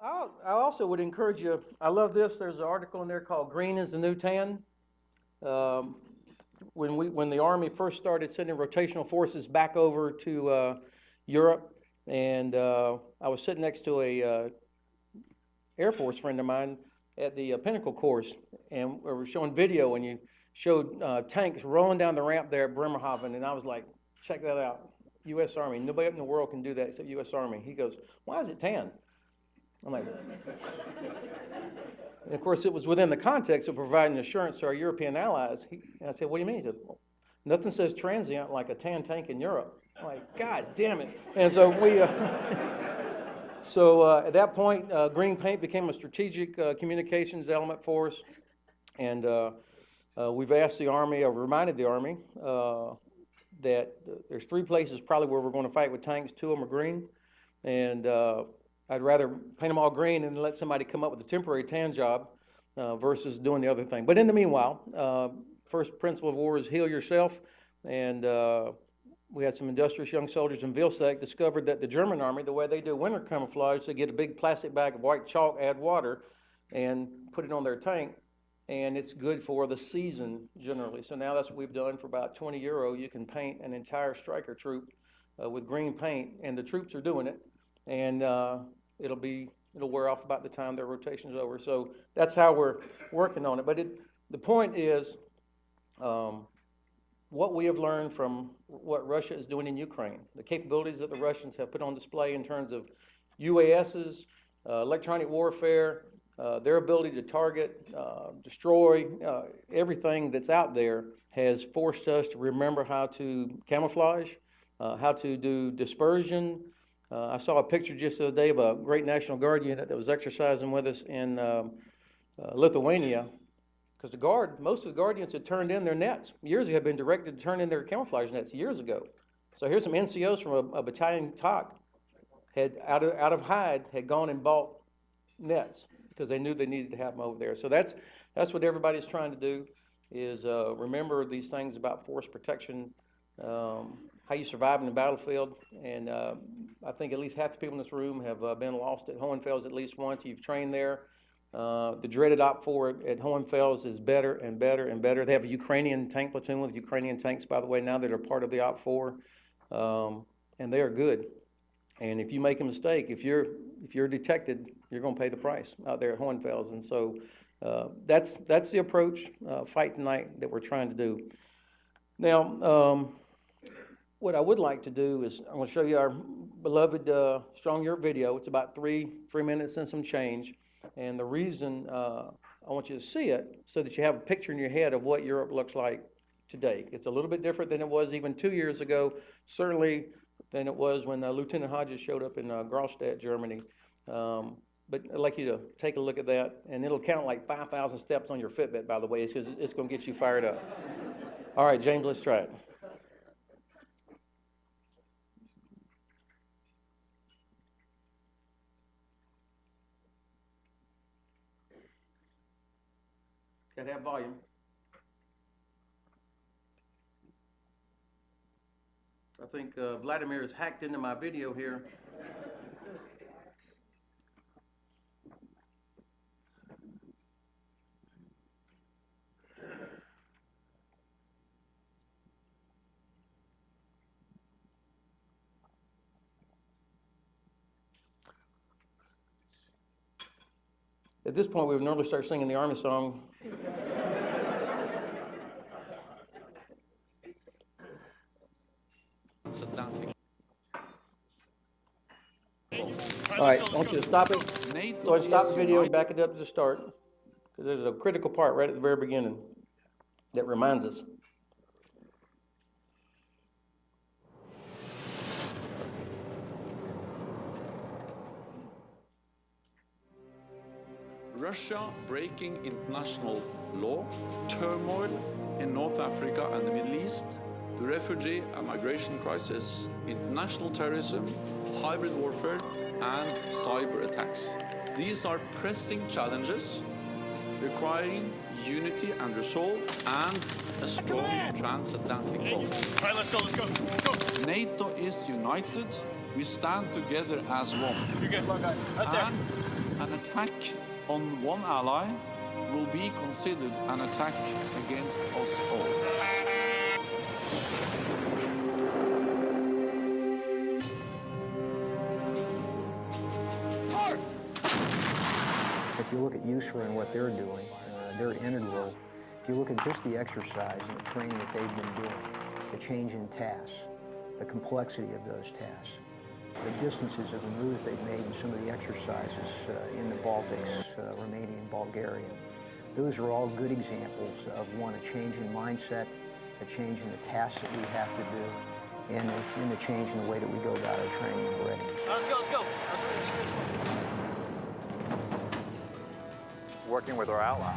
I also would encourage you, I love this, there's an article in there called Green is the New Tan. When the Army first started sending rotational forces back over to Europe, and I was sitting next to a Air Force friend of mine at the Pinnacle course, and we were showing video, and you showed tanks rolling down the ramp there at Bremerhaven, and I was like, check that out, U.S. Army. Nobody in the world can do that except U.S. Army. He goes, why is it tan? I'm like, and of course it was within the context of providing assurance to our European allies. And I said, what do you mean? He said, well, nothing says transient like a tan tank in Europe. I'm like, God damn it. And so at that point, green paint became a strategic communications element for us. And we've asked the Army, or reminded the Army, that there's 3 places probably where we're going to fight with tanks. 2 of them are green. And I'd rather paint them all green and let somebody come up with a temporary tan job versus doing the other thing. But in the meanwhile, first principle of war is heal yourself. And we had some industrious young soldiers in Vilseck discovered that the German Army, the way they do winter camouflage, they get a big plastic bag of white chalk, add water, and put it on their tank. And it's good for the season generally. So now that's what we've done. For about €20, you can paint an entire striker troop with green paint, and the troops are doing it. And it'll wear off about the time their rotation's over. So that's how we're working on it. But the point is, what we have learned from what Russia is doing in Ukraine, the capabilities that the Russians have put on display in terms of UASs, electronic warfare, their ability to target, destroy everything that's out there, has forced us to remember how to camouflage, how to do dispersion. I saw a picture just the other day of a great National Guard unit that was exercising with us in Lithuania, because most of the Guard units had turned in their nets. Years ago, had been directed to turn in their camouflage nets years ago. So here's some NCOs from a battalion TOC, had out of hide, had gone and bought nets because they knew they needed to have them over there. So that's what everybody's trying to do, is remember these things about force protection, how you survive in the battlefield. And I think at least half the people in this room have been lost at Hohenfels at least once. You've trained there. The dreaded OP4 at Hohenfels is better and better and better. They have a Ukrainian tank platoon with Ukrainian tanks, by the way, now that are part of the OP4, and they are good. And if you make a mistake, if you're detected, you're going to pay the price out there at Hohenfels. And so that's the approach, fight tonight, that we're trying to do. Now, what I would like to do is I'm going to show you our beloved Strong Europe video. It's about three minutes and some change. And the reason I want you to see it so that you have a picture in your head of what Europe looks like today. It's a little bit different than it was even 2 years ago, certainly than it was when Lieutenant Hodges showed up in Graustadt, Germany. But I'd like you to take a look at that, and it'll count like 5,000 steps on your Fitbit, by the way, because it's going to get you fired up. All right, James, let's try it. Gotta have volume. I think Vladimir has hacked into my video here. At this point, we would normally start singing the Army song. All right, I want you to stop it. Go ahead and stop the video and back it up to the start, because there's a critical part right at the very beginning that reminds us. Russia breaking international law, turmoil in North Africa and the Middle East, the refugee and migration crisis, international terrorism, hybrid warfare, and cyber attacks. These are pressing challenges requiring unity and resolve and a strong transatlantic bond. All right, let's go. NATO is united, we stand together as one. You're good, look, right there. And an attack on one ally will be considered an attack against us all. If you look at USA and what they're doing, they're integral. If you look at just the exercise and the training that they've been doing, the change in tasks, the complexity of those tasks, the distances of the moves they've made in some of the exercises in the Baltics, Romania and Bulgaria, those are all good examples of, one, a change in mindset, a change in the tasks that we have to do, and in the change in the way that we go about our training and readiness. Let's go. Working with our allies,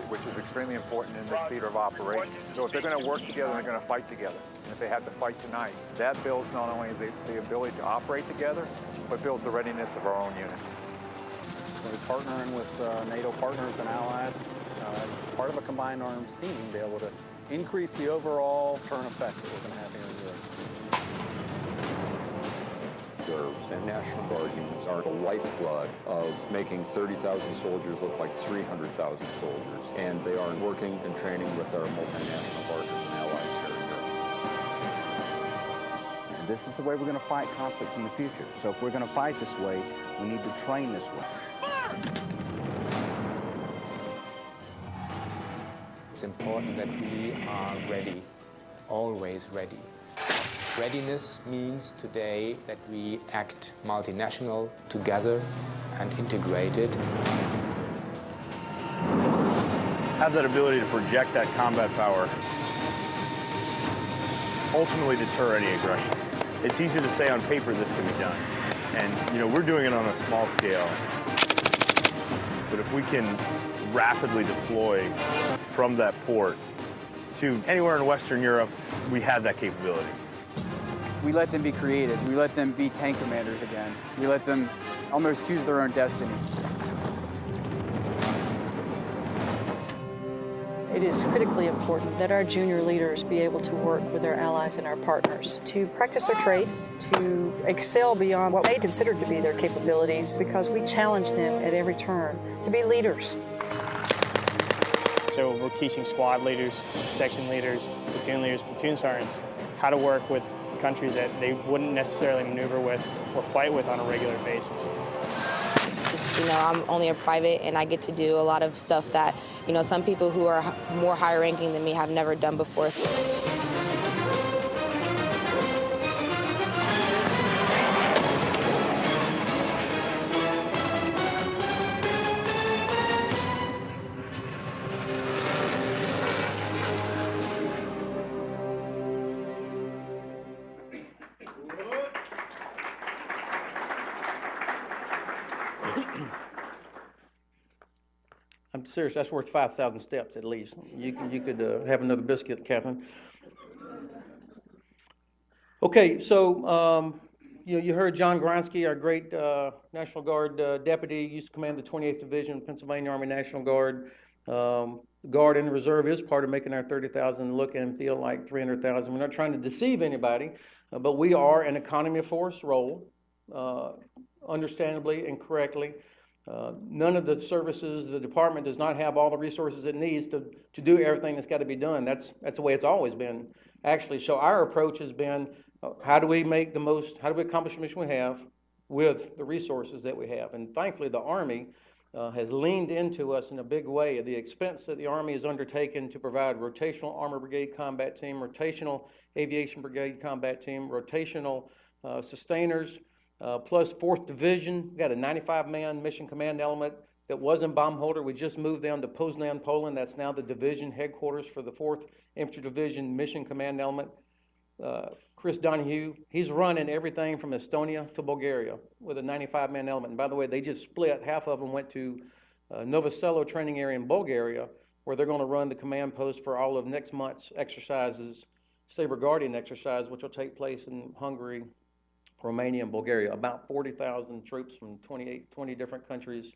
which is extremely important in this theater of operations. So if they're going to work together, they're going to fight together. And if they have to fight tonight, that builds not only the ability to operate together, but builds the readiness of our own units. We're partnering with NATO partners and allies as part of a combined arms team, be able to increase the overall turn effect that we're going to have here in Europe. Reserves and National Guard units are the lifeblood of making 30,000 soldiers look like 300,000 soldiers, and they are working and training with our multinational partners and allies here in Europe. And this is the way we're going to fight conflicts in the future. So if we're going to fight this way, we need to train this way. It's important that we are ready, always ready. Readiness means today that we act multinational, together and integrated. Have that ability to project that combat power, ultimately deter any aggression. It's easy to say on paper this can be done. And, we're doing it on a small scale. But if we can rapidly deploy from that port to anywhere in Western Europe, we have that capability. We let them be creative. We let them be tank commanders again. We let them almost choose their own destiny. It is critically important that our junior leaders be able to work with their allies and our partners to practice their trade, to excel beyond what they consider to be their capabilities, because we challenge them at every turn to be leaders. So we're teaching squad leaders, section leaders, platoon sergeants, how to work with countries that they wouldn't necessarily maneuver with or fight with on a regular basis. I'm only a private, and I get to do a lot of stuff that, some people who are more higher ranking than me have never done before. I'm serious, that's worth 5,000 steps at least. You could have another biscuit, Catherine. Okay, so you heard John Gronsky, our great National Guard deputy, used to command the 28th Division, Pennsylvania Army National Guard. The Guard and the Reserve is part of making our 30,000 look and feel like 300,000. We're not trying to deceive anybody, but we are an economy of force role, understandably and correctly. None of the services, the department does not have all the resources it needs to do everything that's got to be done. That's the way it's always been, actually. So our approach has been, how do we accomplish the mission we have with the resources that we have? And thankfully, the Army has leaned into us in a big way. The expense that the Army has undertaken to provide rotational Armor Brigade Combat Team, rotational Aviation Brigade Combat Team, rotational sustainers, plus 4th Division. We got a 95-man mission command element that was in Baumholder. We just moved them to Poznan, Poland. That's now the division headquarters for the 4th Infantry Division mission command element. Chris Donahue, he's running everything from Estonia to Bulgaria with a 95-man element. And by the way, they just split. Half of them went to Novoselo training area in Bulgaria, where they're going to run the command post for all of next month's exercises, Saber Guardian exercise, which will take place in Hungary, Romania, and Bulgaria. About 40,000 troops from 20 different countries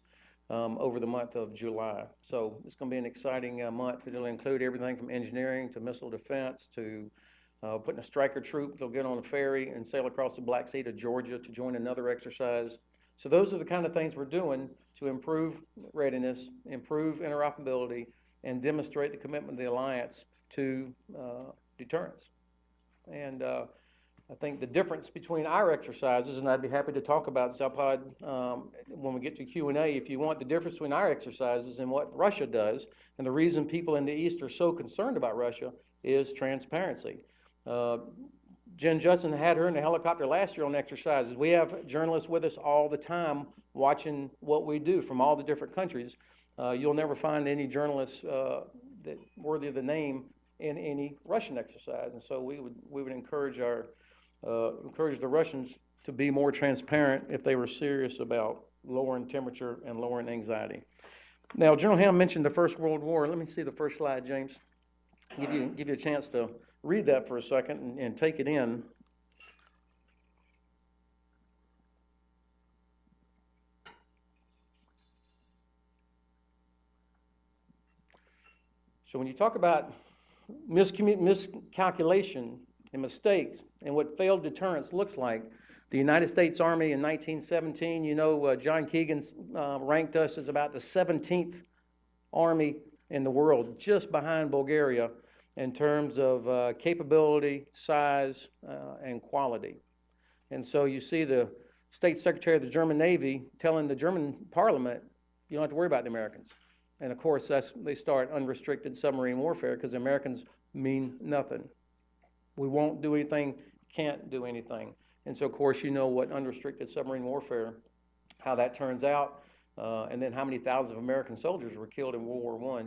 over the month of July. So it's going to be an exciting month. It'll include everything from engineering to missile defense to putting a striker troop. They'll get on a ferry and sail across the Black Sea to Georgia to join another exercise. So those are the kind of things we're doing to improve readiness, improve interoperability, and demonstrate the commitment of the Alliance to deterrence. And I think the difference between our exercises, and I'd be happy to talk about Zapad when we get to Q&A if you want, the difference between our exercises and what Russia does, and the reason people in the East are so concerned about Russia is transparency. Jen Judson had her in the helicopter last year on exercises. We have journalists with us all the time watching what we do from all the different countries. You'll never find any journalists that worthy of the name in any Russian exercise, and so we would encourage the Russians to be more transparent if they were serious about lowering temperature and lowering anxiety. Now, General Ham mentioned the First World War. Let me see the first slide, James. Give you a chance to read that for a second and take it in. So when you talk about miscalculation and mistakes and what failed deterrence looks like, the United States Army in 1917, you know, John Keegan ranked us as about the 17th Army in the world, just behind Bulgaria in terms of capability, size, and quality. And so you see the State Secretary of the German Navy telling the German Parliament, you don't have to worry about the Americans. And of course, they start unrestricted submarine warfare because the Americans mean nothing. We won't do anything, can't do anything. And so, of course, you know what unrestricted submarine warfare, how that turns out, and then how many thousands of American soldiers were killed in World War I.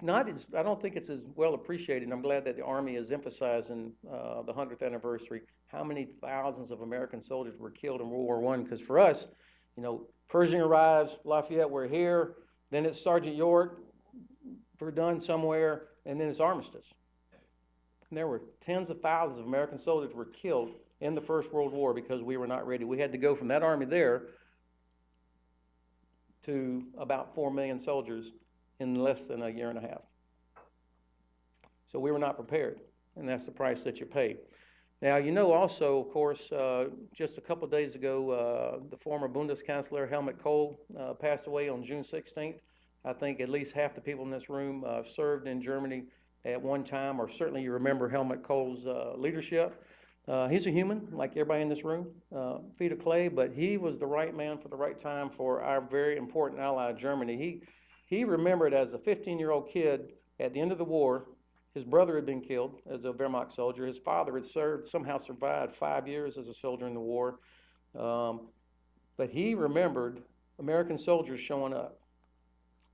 I don't think it's as well appreciated, and I'm glad that the Army is emphasizing the 100th anniversary, how many thousands of American soldiers were killed in World War I, because for us, you know, Pershing arrives, Lafayette, we're here, then it's Sergeant York, Verdun somewhere, and then it's armistice. And there were tens of thousands of American soldiers were killed in the First World War because we were not ready. We had to go from that army there to about 4 million soldiers in less than a year and a half. So we were not prepared, and that's the price that you pay. Now, you know also, of course, just a couple of days ago, the former Bundeskanzler Helmut Kohl passed away on June 16th. I think at least half the people in this room served in Germany at one time, or certainly you remember Helmut Kohl's leadership. He's a human, like everybody in this room, feet of clay, but he was the right man for the right time for our very important ally, Germany. He remembered as a 15-year-old kid at the end of the war, his brother had been killed as a Wehrmacht soldier. His father had somehow survived 5 years as a soldier in the war. But he remembered American soldiers showing up.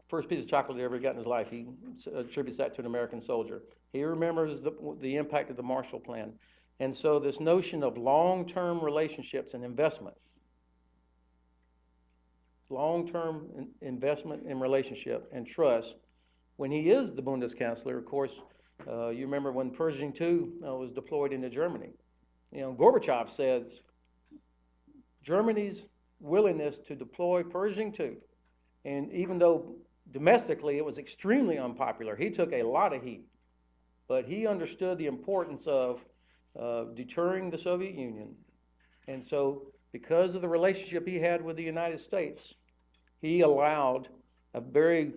First piece of chocolate he ever got in his life, he attributes that to an American soldier. He remembers the impact of the Marshall Plan. And so this notion of long-term relationships and investment, long-term investment in relationship and trust, when he is the Bundeskanzler, of course, you remember when Pershing II was deployed into Germany. You know, Gorbachev says Germany's willingness to deploy Pershing II, and even though domestically it was extremely unpopular, he took a lot of heat, but he understood the importance of deterring the Soviet Union. And so because of the relationship he had with the United States, he allowed a very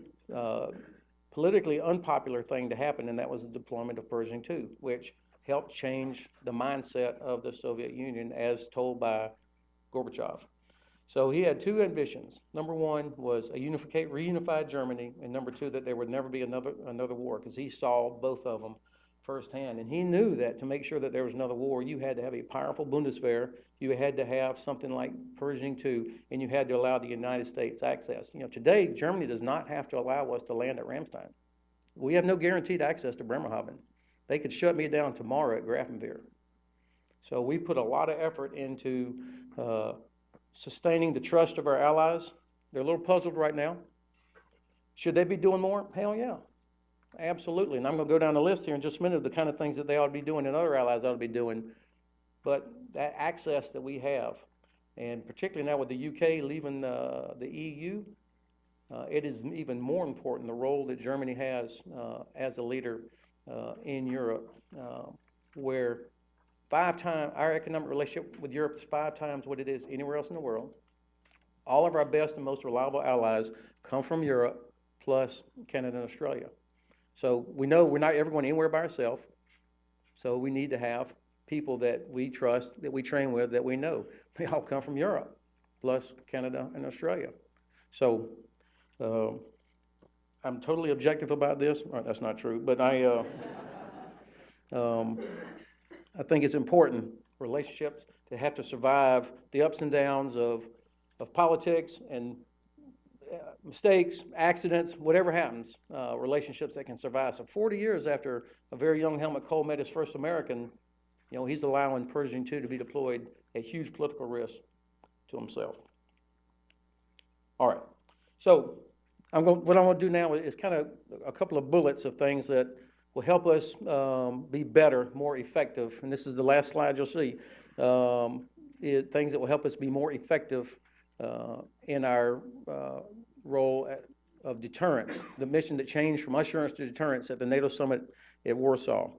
politically unpopular thing to happen, and that was the deployment of Pershing II, which helped change the mindset of the Soviet Union as told by Gorbachev. So he had two ambitions. Number one was a reunified Germany, and number two, that there would never be another war, because he saw both of them firsthand. And he knew that to make sure that there was another war, you had to have a powerful Bundeswehr, you had to have something like Pershing II, and you had to allow the United States access. You know, today, Germany does not have to allow us to land at Ramstein. We have no guaranteed access to Bremerhaven. They could shut me down tomorrow at Grafenwehr. So we put a lot of effort into sustaining the trust of our allies. They're a little puzzled right now. Should they be doing more? Hell yeah. Absolutely, and I'm going to go down the list here in just a minute of the kind of things that they ought to be doing and other allies ought to be doing. But that access that we have, and particularly now with the UK leaving the EU, it is even more important the role that Germany has as a leader in Europe. where 5 times, our economic relationship with Europe is 5 times what it is anywhere else in the world. All of our best and most reliable allies come from Europe, plus Canada and Australia. So we know we're not ever going anywhere by ourselves. So we need to have people that we trust, that we train with, that we know. They all come from Europe, plus Canada and Australia. So I'm totally objective about this. Right, that's not true, but I think it's important, relationships, to have to survive the ups and downs of politics and mistakes, accidents, whatever happens, relationships that can survive. So 40 years after a very young Helmut Kohl met his first American, he's allowing Pershing II to be deployed at huge political risk to himself. All right. So what I'm going to do now is kind of a couple of bullets of things that will help us be better, more effective. And this is the last slide you'll see. Things that will help us be more effective in our role of deterrence, the mission that changed from assurance to deterrence at the NATO summit at Warsaw.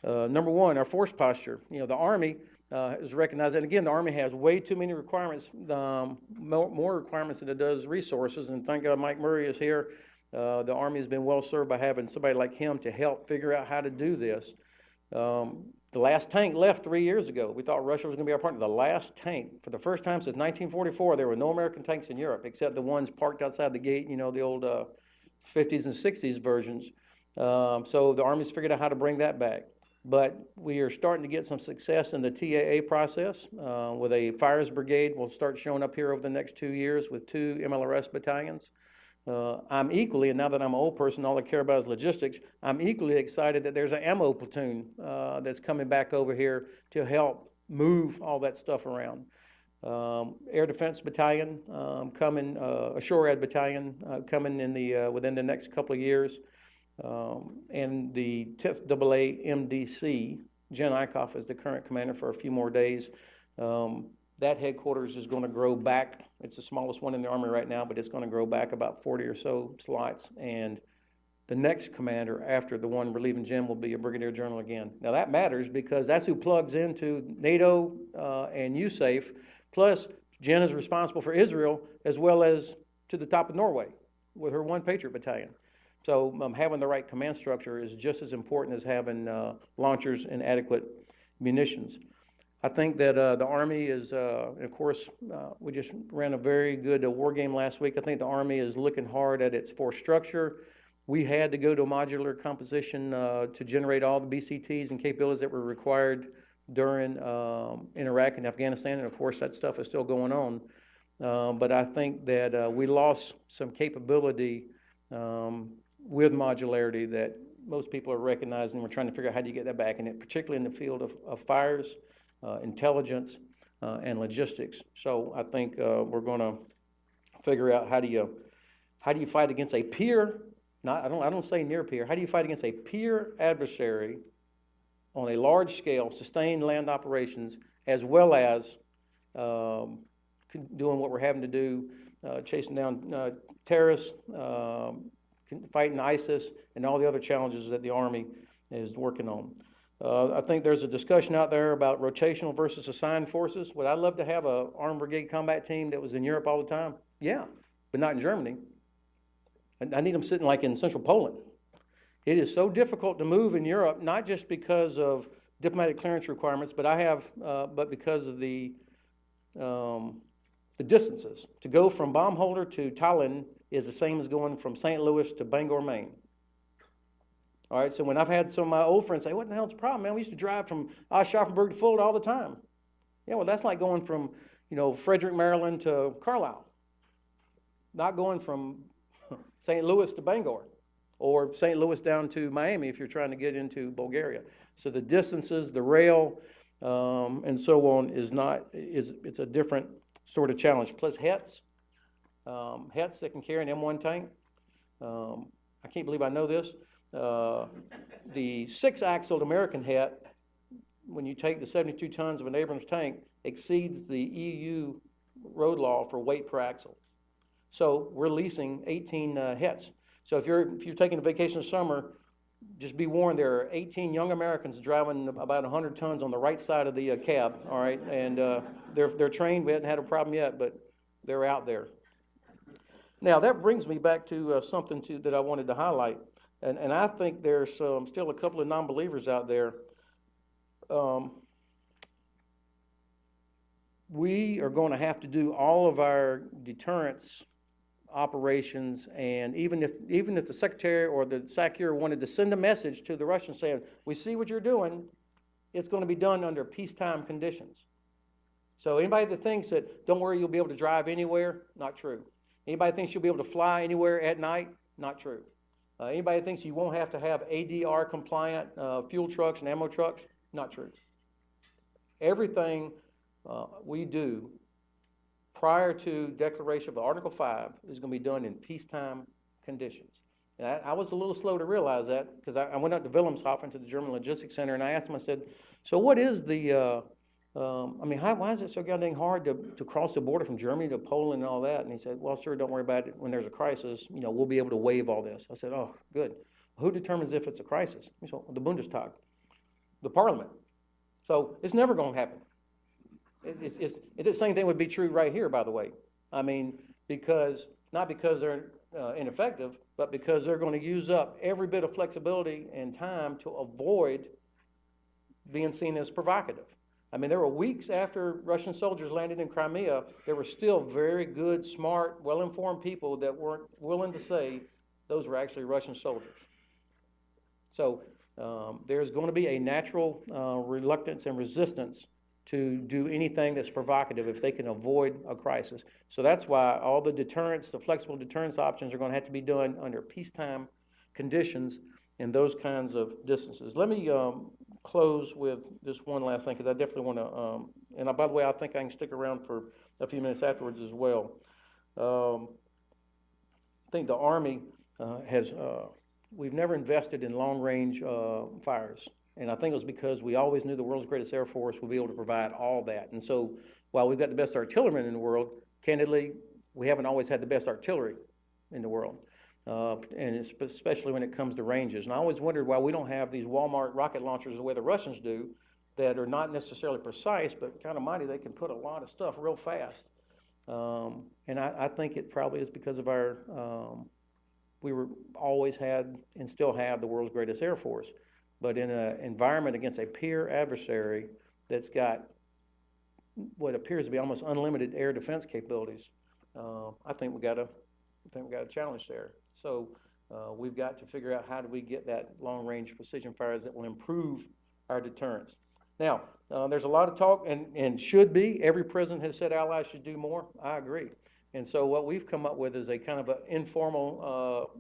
Number one, our force posture. The Army is recognized, and again, the Army has way too many requirements, more requirements than it does resources, and thank God Mike Murray is here. The Army has been well served by having somebody like him to help figure out how to do this. The last tank left 3 years ago. We thought Russia was going to be our partner. The last tank, for the first time since 1944, there were no American tanks in Europe except the ones parked outside the gate, the old 50s and 60s versions. So the Army's figured out how to bring that back. But we are starting to get some success in the TAA process with a fires brigade. Will start showing up here over the next 2 years with 2 MLRS battalions. I'm equally, and now that I'm an old person, all I care about is logistics, I'm equally excited that there's an ammo platoon that's coming back over here to help move all that stuff around. Air Defense Battalion coming, a SHORAD battalion coming in within the next couple of years. And the 10th AAMDC, Jen Eichhoff is the current commander for a few more days. That headquarters is going to grow back. It's the smallest one in the Army right now, but it's going to grow back about 40 or so slots. And the next commander after the one relieving Jen will be a brigadier general again. Now that matters because that's who plugs into NATO and USAFE. Plus, Jen is responsible for Israel as well as to the top of Norway with her 1 Patriot battalion. So having the right command structure is just as important as having launchers and adequate munitions. I think that the Army is, of course, we just ran a very good war game last week. I think the Army is looking hard at its force structure. We had to go to a modular composition to generate all the BCTs and capabilities that were required during in Iraq and Afghanistan, and of course that stuff is still going on. But I think that we lost some capability with modularity that most people are recognizing. We're trying to figure out how do you get that back, and particularly in the field of fires, intelligence, and logistics. So I think we're going to figure out how do you fight against a peer. I don't say near peer. How do you fight against a peer adversary on a large scale, sustained land operations, as well as doing what we're having to do, chasing down terrorists, fighting ISIS, and all the other challenges that the Army is working on. I think there's a discussion out there about rotational versus assigned forces. Would I love to have an armed brigade combat team that was in Europe all the time? Yeah, but not in Germany. I need them sitting like in central Poland. It is so difficult to move in Europe, not just because of diplomatic clearance requirements, but because of the distances. To go from Baumholder to Tallinn is the same as going from St. Louis to Bangor, Maine. All right, so when I've had some of my old friends say, what the hell's the problem, man? We used to drive from Aschaffenburg to Fulda all the time. Yeah, well, that's like going from, Frederick, Maryland to Carlisle. Not going from St. Louis to Bangor or St. Louis down to Miami if you're trying to get into Bulgaria. So the distances, the rail, and so on it's a different sort of challenge. Plus HETs that can carry an M1 tank. I can't believe I know this. The 6-axled American HET, when you take the 72 tons of an Abrams tank, exceeds the EU road law for weight per axle. So we're leasing 18 HETs. So if you're taking a vacation this summer, just be warned, there are 18 young Americans driving about 100 tons on the right side of the cab, all right? And they're trained. We haven't had a problem yet, but they're out there. Now, that brings me back to something that I wanted to highlight. And I think there's still a couple of non-believers out there. We are going to have to do all of our deterrence operations, and even if the Secretary or the SACEUR wanted to send a message to the Russians saying, we see what you're doing, it's going to be done under peacetime conditions. So anybody that thinks that, don't worry, you'll be able to drive anywhere, not true. Anybody that thinks you'll be able to fly anywhere at night, not true. Anybody that thinks you won't have to have ADR compliant fuel trucks and ammo trucks, not true. Everything we do prior to declaration of Article 5 is going to be done in peacetime conditions. And I was a little slow to realize that, because I went up to Wilhelmshaven to the German Logistics Center, and I asked him, I said, so what is the, why is it so goddamn hard to cross the border from Germany to Poland and all that? And he said, well, sir, don't worry about it. When there's a crisis, we'll be able to waive all this. I said, oh, good. Who determines if it's a crisis? He said, well, the Bundestag, the parliament. So it's never going to happen. The same thing would be true right here, by the way. I mean, not because they're ineffective, but because they're going to use up every bit of flexibility and time to avoid being seen as provocative. I mean, there were weeks after Russian soldiers landed in Crimea, there were still very good, smart, well-informed people that weren't willing to say those were actually Russian soldiers. So there's going to be a natural reluctance and resistance to do anything that's provocative if they can avoid a crisis. So that's why all the deterrence, the flexible deterrence options are going to have to be done under peacetime conditions in those kinds of distances. Let me close with just one last thing, because I definitely want to, and by the way, I think I can stick around for a few minutes afterwards as well. I think the Army we've never invested in long-range fires. And I think it was because we always knew the world's greatest Air Force would be able to provide all that. And so while we've got the best artillerymen in the world, candidly, we haven't always had the best artillery in the world, and especially when it comes to ranges. And I always wondered why we don't have these Walmart rocket launchers the way the Russians do, that are not necessarily precise, but kind of mighty. They can put a lot of stuff real fast. And I think it probably is because of our, always had and still have the world's greatest Air Force. But in an environment against a peer adversary that's got what appears to be almost unlimited air defense capabilities, I think we got a challenge there. So we've got to figure out how do we get that long-range precision fires that will improve our deterrence. Now, there's a lot of talk, and should be. Every president has said allies should do more. I agree. And so what we've come up with is a kind of an informal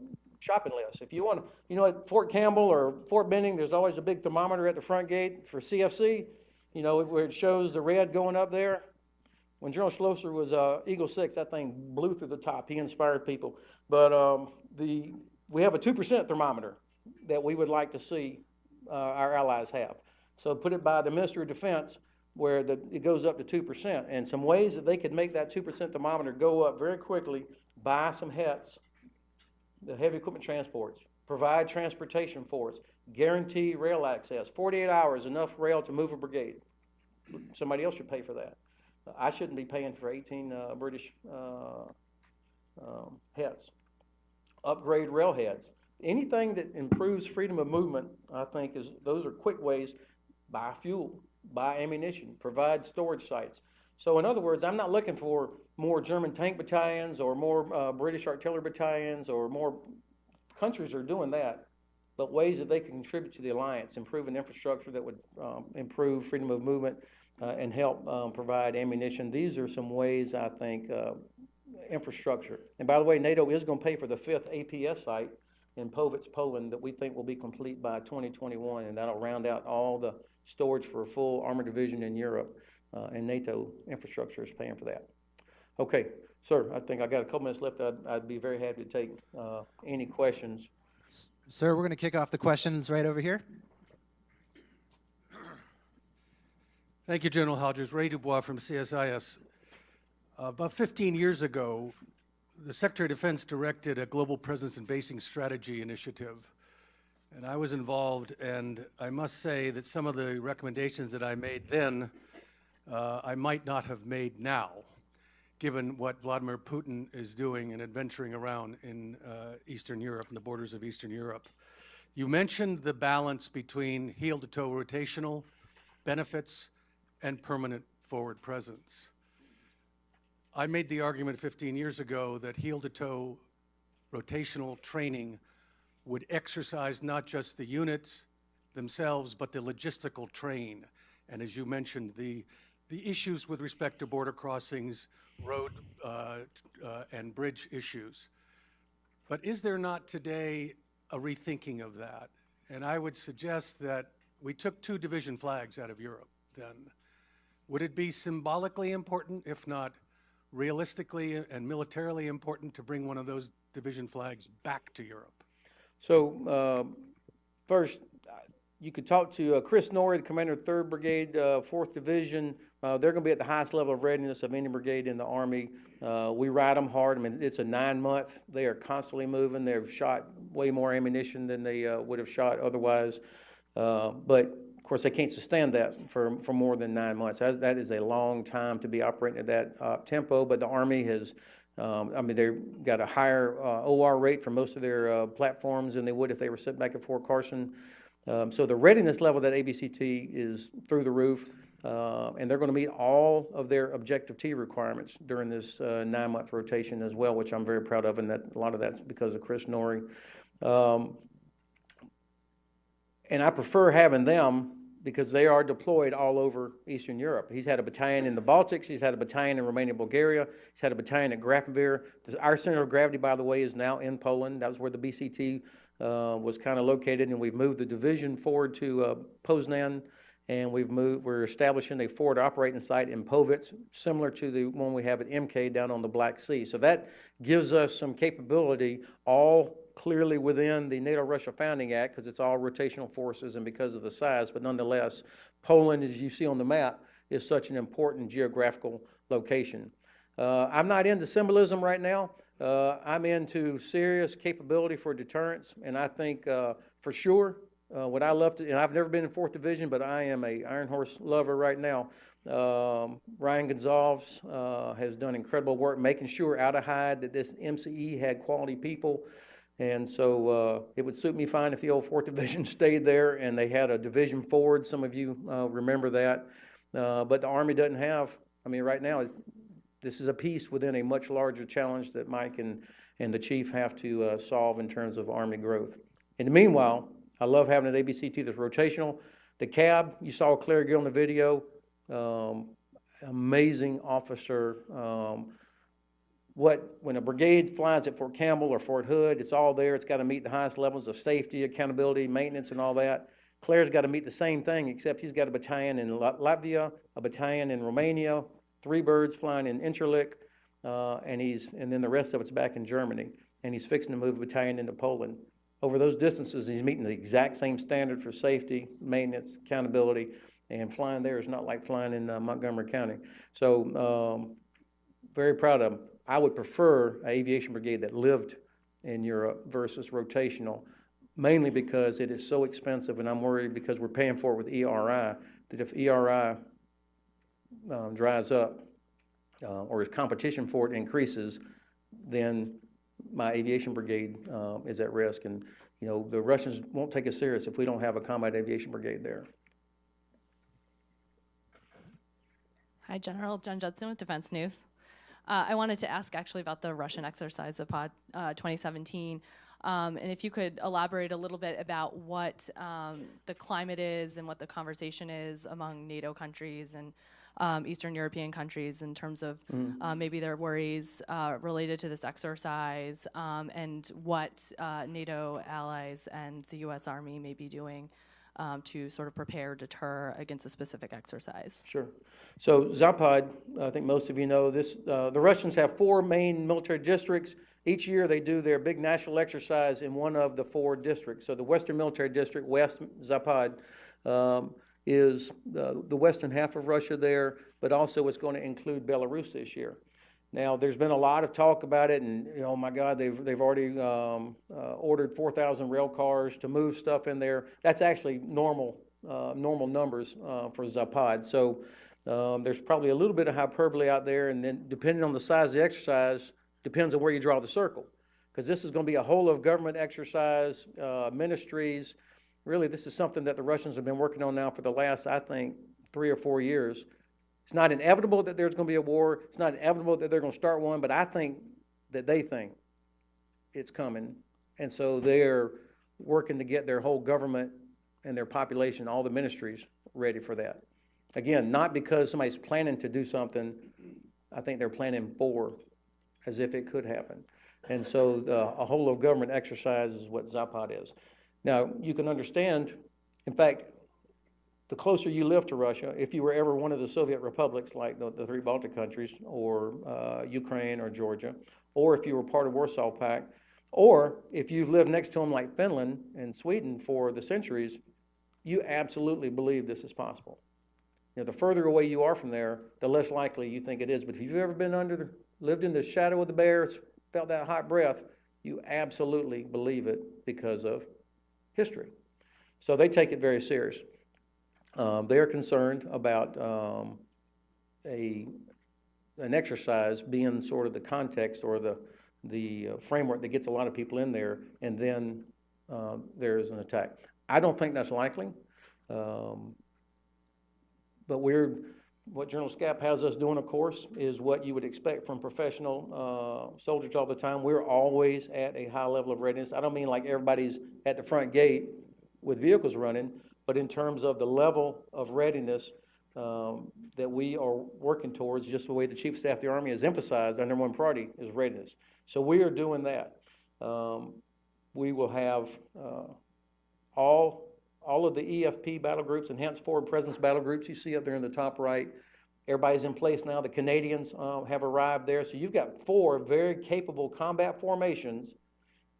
shopping list. If you want to, at Fort Campbell or Fort Benning, there's always a big thermometer at the front gate for CFC, where it shows the red going up there. When General Schlosser was Eagle 6, that thing blew through the top. He inspired people. But we have a 2% thermometer that we would like to see our allies have. So put it by the Ministry of Defense, where it goes up to 2%. And some ways that they could make that 2% thermometer go up very quickly: buy some HETs, the heavy equipment transports, provide transportation for us, guarantee rail access, 48 hours, enough rail to move a brigade. Somebody else should pay for that. I shouldn't be paying for 18 British HETs. Upgrade railheads. Anything that improves freedom of movement, I think, those are quick ways. Buy fuel, buy ammunition, provide storage sites. So in other words, I'm not looking for more German tank battalions or more British artillery battalions, or more. Countries are doing that, but ways that they can contribute to the alliance, improving infrastructure that would improve freedom of movement and help provide ammunition. These are some ways, I think, infrastructure. And by the way, NATO is going to pay for the 5th APS site in Powitz, Poland, that we think will be complete by 2021, and that'll round out all the storage for a full armored division in Europe. And NATO infrastructure is paying for that. Okay, sir, I think I got a couple minutes left. I'd be very happy to take any questions. Sir, we're going to kick off the questions right over here. Thank you, General Hodges. Ray Dubois from CSIS. About 15 years ago, the Secretary of Defense directed a global presence and basing strategy initiative. and I was involved, and I must say that some of the recommendations that I made then, I might not have made now, given what Vladimir Putin is doing and adventuring around in Eastern Europe and the borders of Eastern Europe. You mentioned the balance between heel-to-toe rotational benefits and permanent forward presence. I made the argument 15 years ago that heel-to-toe rotational training would exercise not just the units themselves, but the logistical train. And as you mentioned, the issues with respect to border crossings, road and bridge issues. But is there not today a rethinking of that? And I would suggest that we took 2 division flags out of Europe then. Would it be symbolically important, if not realistically and militarily important, to bring one of those division flags back to Europe? So first, you could talk to Chris Norrie, the commander of 3rd Brigade, 4th Division. They're going to be at the highest level of readiness of any brigade in the Army. We ride them hard. I mean, it's a 9-month. They are constantly moving. They've shot way more ammunition than they would have shot otherwise. But, of course, they can't sustain that for more than 9 months. That is a long time to be operating at that tempo. But the Army has, I mean, they've got a higher OR rate for most of their platforms than they would if they were sitting back at Fort Carson. So the readiness level that ABCT is through the roof, and they're going to meet all of their objective T requirements during this 9-month rotation as well, which I'm very proud of, and that a lot of that's because of Chris Norrie. And I prefer having them because they are deployed all over Eastern Europe. He's had a battalion in the Baltics. He's had a battalion in Romania, Bulgaria. He's had a battalion at Grafenwehr. Our center of gravity, by the way, is now in Poland. That was where the BCT was kind of located, and we've moved the division forward to Poznan, and we're establishing a forward operating site in Povitz, similar to the one we have at MK down on the Black Sea. So that gives us some capability, all clearly within the NATO-Russia Founding Act, because it's all rotational forces and because of the size, but nonetheless, Poland, as you see on the map, is such an important geographical location. I'm not into symbolism right now. I'm into serious capability for deterrence, and I think for sure what I love to, and I've never been in 4th Division, but I am a Iron Horse lover right now. Ryan Gonzalez has done incredible work making sure out of hide that this MCE had quality people, and so it would suit me fine if the old 4th Division stayed there and they had a division forward. Some of you remember that, but the Army doesn't have, I mean, right now this is a piece within a much larger challenge that Mike and the Chief have to solve in terms of Army growth. In the meanwhile, I love having an ABCT that's rotational. The cab, you saw Claire Gill in the video, amazing officer. When a brigade flies at Fort Campbell or Fort Hood, it's all there. It's got to meet the highest levels of safety, accountability, maintenance, and all that. Claire's got to meet the same thing, except he's got a battalion in Latvia, a battalion in Romania, 3 birds flying in Interlik, and then the rest of it's back in Germany. And he's fixing to move a battalion into Poland. Over those distances, he's meeting the exact same standard for safety, maintenance, accountability, and flying there is not like flying in Montgomery County. So very proud of him. I would prefer an aviation brigade that lived in Europe versus rotational, mainly because it is so expensive, and I'm worried because we're paying for it with ERI, that if ERI dries up or as competition for it increases, then my aviation brigade is at risk. And, you know, the Russians won't take us serious if we don't have a combat aviation brigade there. Hi, General Jen Judson with Defense News. I wanted to ask actually about the Russian exercise of 2017. And if you could elaborate a little bit about what the climate is and what the conversation is among NATO countries and Eastern European countries in terms of maybe their worries related to this exercise and what NATO allies and the U.S. Army may be doing to sort of prepare, deter against a specific exercise. Sure. So Zapad, I think most of you know this, the Russians have 4 main military districts. Each year they do their big national exercise in one of the 4 districts. So the Western Military District, West Zapad, is the western half of Russia there, but also it's going to include Belarus this year. Now, there's been a lot of talk about it, and oh my God, they've already ordered 4,000 rail cars to move stuff in there. That's actually normal numbers for Zapad. So there's probably a little bit of hyperbole out there, and then depending on the size of the exercise, depends on where you draw the circle. Because this is going to be a whole of government exercise, ministries. Really, this is something that the Russians have been working on now for the last, I think, 3 or 4 years. It's not inevitable that there's going to be a war. It's not inevitable that they're going to start one, but I think that they think it's coming. And so they're working to get their whole government and their population, all the ministries, ready for that. Again, not because somebody's planning to do something. I think they're planning for, as if it could happen. And so a whole of government exercise is what Zapad is. Now, you can understand, in fact, the closer you live to Russia, if you were ever one of the Soviet republics, like the 3 Baltic countries, or Ukraine or Georgia, or if you were part of Warsaw Pact, or if you've lived next to them like Finland and Sweden for the centuries, you absolutely believe this is possible. You know, the further away you are from there, the less likely you think it is. But if you've ever been lived in the shadow of the bears, felt that hot breath, you absolutely believe it because of history. So they take it very serious. They're concerned about an exercise being sort of the context or the framework that gets a lot of people in there, and then there's an attack. I don't think that's likely, but what General Scap has us doing, of course, is what you would expect from professional soldiers all the time. We're always at a high level of readiness. I don't mean like everybody's at the front gate with vehicles running, but in terms of the level of readiness that we are working towards, just the way the Chief of Staff of the Army has emphasized, our number one priority is readiness. So we are doing that. We will have all of the EFP battle groups, Enhanced Forward Presence battle groups you see up there in the top right. Everybody's in place now. The Canadians have arrived there. So you've got 4 very capable combat formations,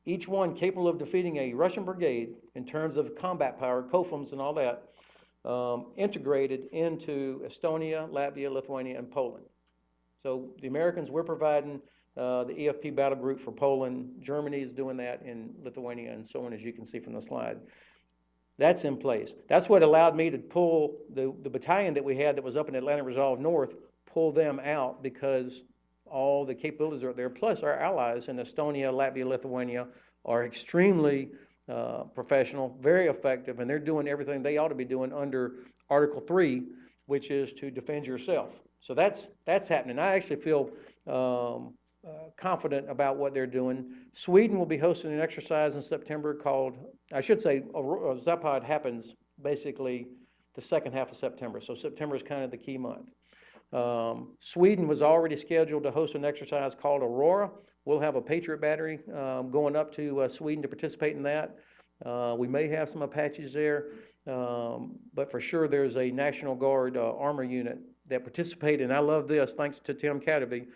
each one capable of defeating a Russian brigade in terms of combat power, COFMs and all that, integrated into Estonia, Latvia, Lithuania, and Poland. So the Americans, we're providing the EFP battle group for Poland. Germany is doing that in Lithuania, and so on, as you can see from the slide. That's in place. That's what allowed me to pull the battalion that we had that was up in Atlantic Resolve North, pull them out, because all the capabilities are there. Plus, our allies in Estonia, Latvia, Lithuania are extremely professional, very effective, and they're doing everything they ought to be doing under Article 3, which is to defend yourself. So that's happening. I actually feel confident about what they're doing. Sweden will be hosting an exercise in September called, I should say, Zapad happens basically the second half of September. So September is kind of the key month. Sweden was already scheduled to host an exercise called Aurora. We'll have a Patriot battery going up to Sweden to participate in that. We may have some Apaches there, but for sure there's a National Guard armor unit that participated, and I love this, thanks to Tim Cadavy.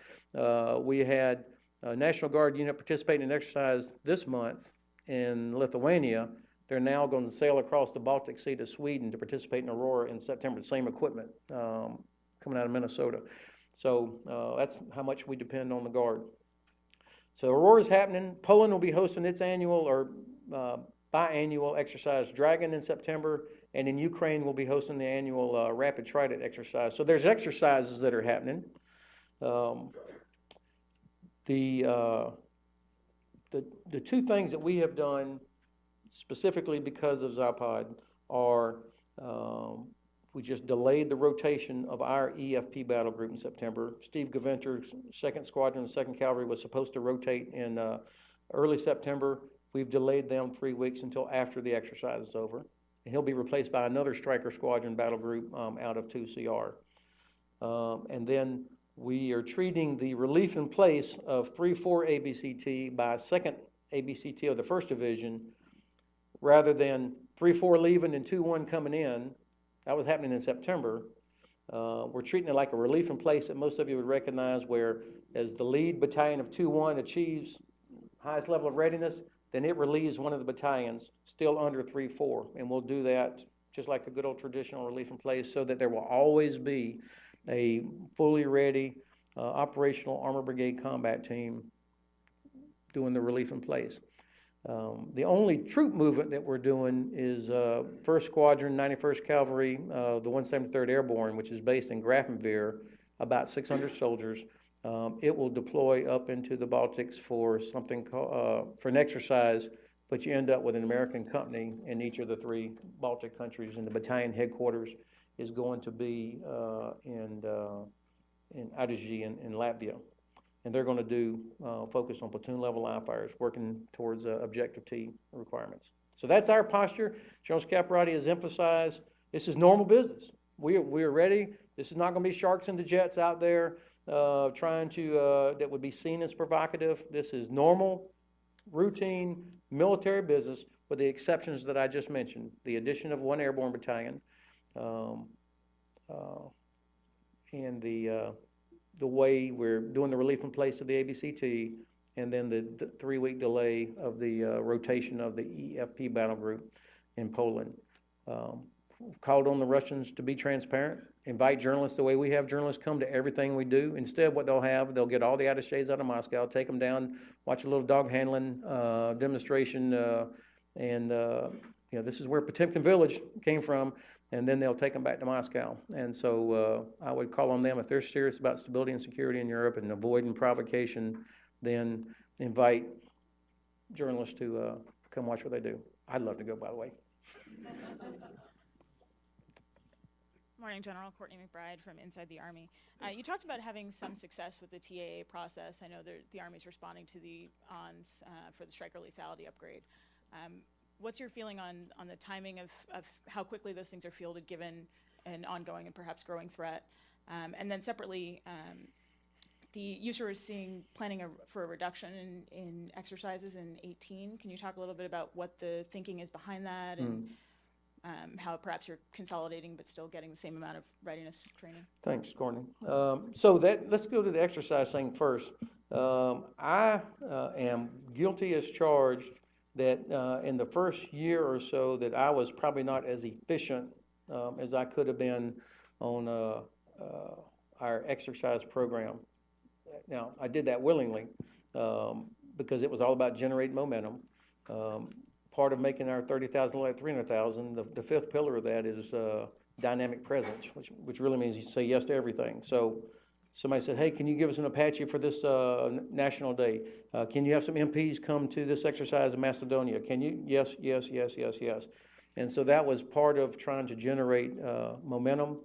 We had a National Guard unit participating in an exercise this month in Lithuania. They're now going to sail across the Baltic Sea to Sweden to participate in Aurora in September, the same equipment coming out of Minnesota. So that's how much we depend on the Guard. So Aurora's happening. Poland will be hosting its annual or biannual exercise Dragon in September, and in Ukraine we'll be hosting the annual Rapid Trident exercise. So there's exercises that are happening. The 2 things that we have done specifically because of Zapad are we just delayed the rotation of our EFP battle group in September. Steve Gaventer's 2nd Squadron, 2nd Cavalry was supposed to rotate in early September. We've delayed them 3 weeks until after the exercise is over. And he'll be replaced by another Stryker Squadron battle group out of 2CR. And then we are treating the relief in place of 3-4 ABCT by 2nd ABCT of the 1st Division rather than 3-4 leaving and 2-1 coming in. That was happening in September. We're treating it like a relief in place that most of you would recognize, where as the lead battalion of 2-1 achieves highest level of readiness, then it relieves one of the battalions still under 3-4. And we'll do that just like a good old traditional relief in place so that there will always be a fully ready operational Armor Brigade combat team doing the relief in place. The only troop movement that we're doing is 1st Squadron, 91st Cavalry, the 173rd Airborne, which is based in Grafenwehr, about 600 soldiers. It will deploy up into the Baltics for something called, for an exercise, but you end up with an American company in each of the 3 Baltic countries, and the battalion headquarters is going to be in AUSA in Latvia. And they're going to do focus on platoon level live fires, working towards objective T requirements. So that's our posture. General Scaparrotti has emphasized this is normal business. We are ready. This is not going to be sharks in the jets out there trying to that would be seen as provocative. This is normal, routine military business, with the exceptions that I just mentioned: the addition of 1 airborne battalion, and the way we're doing the relief in place of the ABCT, and then the 3-week delay of the rotation of the EFP battle group in Poland. Called on the Russians to be transparent, invite journalists the way we have journalists come to everything we do. Instead, what they'll get all the attachés out of Moscow, take them down, watch a little dog handling demonstration, and this is where Potemkin Village came from, and then they'll take them back to Moscow. And so I would call on them, if they're serious about stability and security in Europe and avoiding provocation, then invite journalists to come watch what they do. I'd love to go, by the way. Morning, General. Courtney McBride from Inside the Army. You talked about having some success with the TAA process. I know the Army's responding to the ONS for the striker lethality upgrade. What's your feeling on the timing of how quickly those things are fielded given an ongoing and perhaps growing threat? And then separately, the USAR is planning for a reduction in exercises in 2018. Can you talk a little bit about what the thinking is behind that and how perhaps you're consolidating but still getting the same amount of readiness training? Thanks, Courtney. Let's go to the exercise thing first. I am guilty as charged that in the first year or so that I was probably not as efficient as I could have been on our exercise program. Now, I did that willingly because it was all about generating momentum. Part of making our 30,000 like 300,000, the 5th pillar of that is dynamic presence, which really means you say yes to everything. So somebody said, hey, can you give us an Apache for this National Day? Can you have some MPs come to this exercise in Macedonia? Can you? Yes, yes, yes, yes, yes. And so that was part of trying to generate momentum.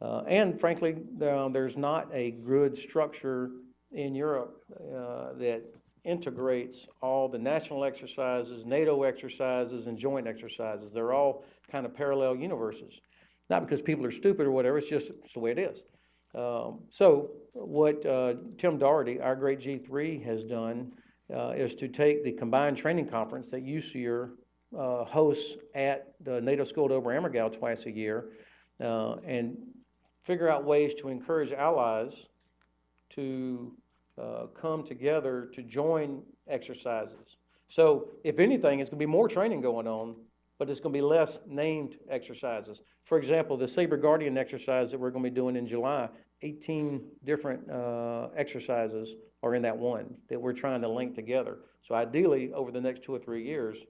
And frankly, there's not a good structure in Europe that integrates all the national exercises, NATO exercises, and joint exercises. They're all kind of parallel universes. Not because people are stupid or whatever, it's the way it is. So what Tim Doherty, our great G3, has done is to take the combined training conference that USAR hosts at the NATO School at Oberammergau twice a year and figure out ways to encourage allies to come together to join exercises. So if anything, it's going to be more training going on, but it's going to be less named exercises. For example, the Sabre Guardian exercise that we're going to be doing in July, 18 different exercises are in that one that we're trying to link together. So ideally, over the next 2 or 3 years,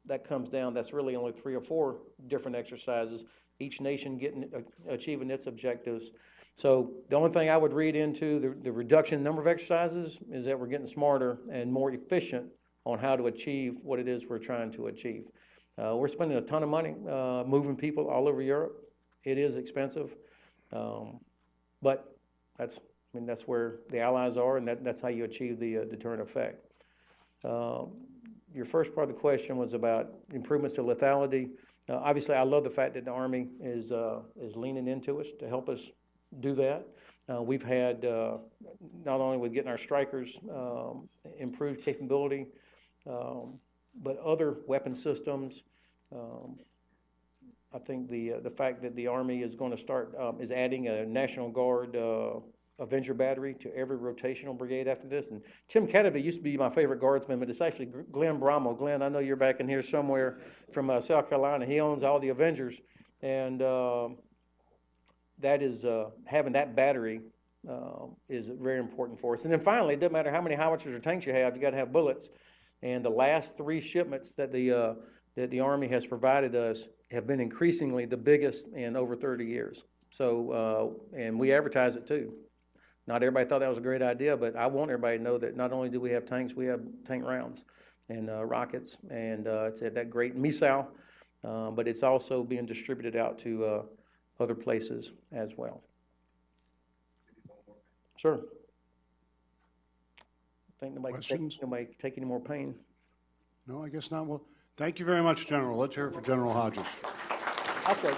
that comes down, that's really only 3 or 4 different exercises, each nation achieving its objectives. So the only thing I would read into the reduction in number of exercises is that we're getting smarter and more efficient on how to achieve what it is we're trying to achieve. We're spending a ton of money moving people all over Europe. It is expensive, but that's where the allies are, and that's how you achieve the deterrent effect. Your first part of the question was about improvements to lethality. Obviously, I love the fact that the Army is leaning into us to help us do that. We've had, not only with getting our strikers improved capability, but other weapon systems. I think the fact that the Army is going to start, is adding a National Guard Avenger battery to every rotational brigade after this. And Tim Cadeby used to be my favorite guardsman, but it's actually Glenn Brommel. Glenn, I know you're back in here somewhere from South Carolina. He owns all the Avengers. And that is, having that battery is very important for us. And then finally, it doesn't matter how many howitzers or tanks you got to have bullets. And the last 3 shipments that the Army has provided us have been increasingly the biggest in over 30 years. So, and we advertise it too. Not everybody thought that was a great idea, but I want everybody to know that not only do we have tanks, we have tank rounds and rockets, and it's at that great missile, but it's also being distributed out to other places as well. Sure. I think nobody can take any more pain. No, I guess not. Well, thank you very much, General. Let's hear it for General Hodges. I'll say.